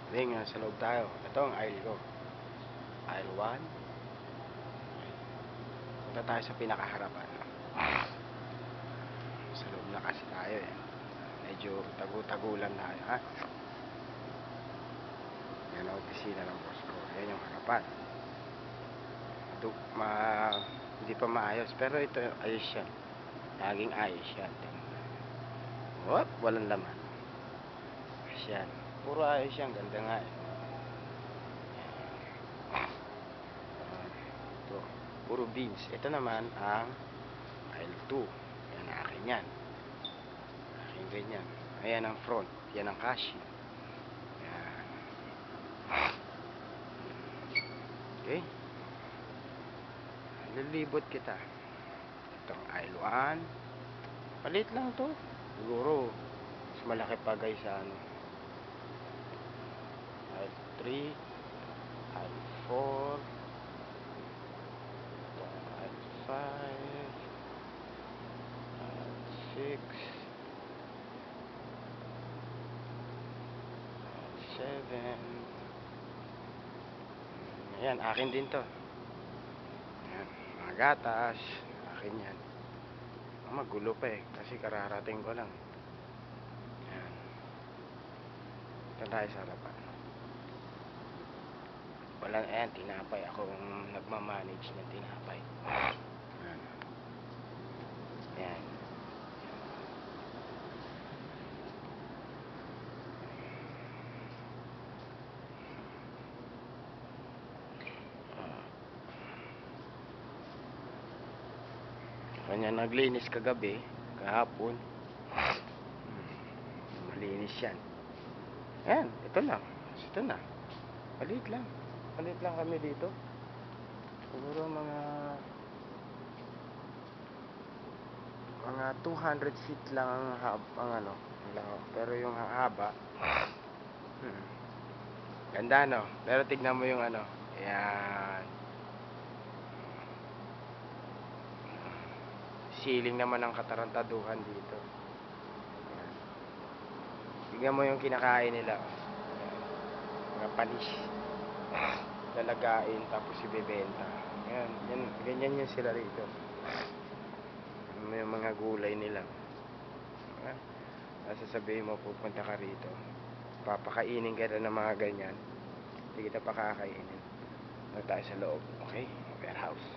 Ngayon nga, sa loob tayo. Ito ang aisle ko. Aisle 1. Punta tayo sa pinakaharapan. Sa loob na kasi tayo eh. Medyo tagu-tagulan tayo, ha? Yan ang opisina ng boss ko. Yan yung harapan. Ma Hindi pa maayos, pero ito ayos yan. Laging ayos yan. Wop, walang laman. Ayos yan. Puro ayos yan. Ganda nga eh. Ito, puro beans. Ito naman ang aisle 2. Yan, akin yan. Akin ganyan. Ayan ang front. Yan ang cashier. Yan. Okay. Lilibot kita. Itong aisle 1. Palit lang to. Siguro mas malaki pa guys sa ano. Aisle 3, aisle 4, aisle 5, aisle 6, aisle 7. Ayan, akin din to. Ayan, mga gatas. Akin yan. Magulo pa eh, kasi kararating ko lang. Ayan. Ito tayo sa harapan. Walang, ayan, tinapay. Akong nagmamanage ng tinapay. Ayan. Ayan. Kanya naglinis kagabi, kahapon. Malinis yan. Ayan, ito lang. Ito na. Maliit lang. Maliit lang kami dito. Siguro mga 200 feet lang ang ano. Pero yung haba, ganda no. Pero tignan mo yung ano. Ayan. Ceiling naman ang katarantaduhan dito. Ayan. Tignan mo yung kinakain nila. Mga panis. Lalagain tapos ibebenta. Ayan, yan, ganyan yan sila rito. May mga gulay nila. Sasabihin mo pupunta ka rito. Papakainin ka na ng mga ganyan. Hindi kita pakakainin. Doon tayo sa loob. Okay? Warehouse.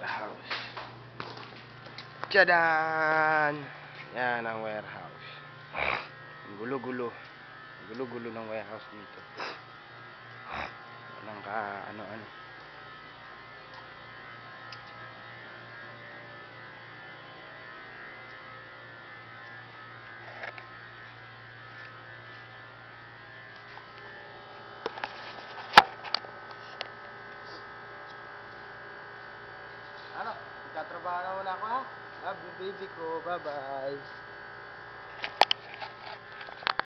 Warehouse. Tchadan! Yan ang warehouse. Gulo-gulo. Gulo-gulo ng warehouse dito. Walang ano-ano. Ano? Magtatrabaho na muna ako ha? Love you baby ko. Bye bye.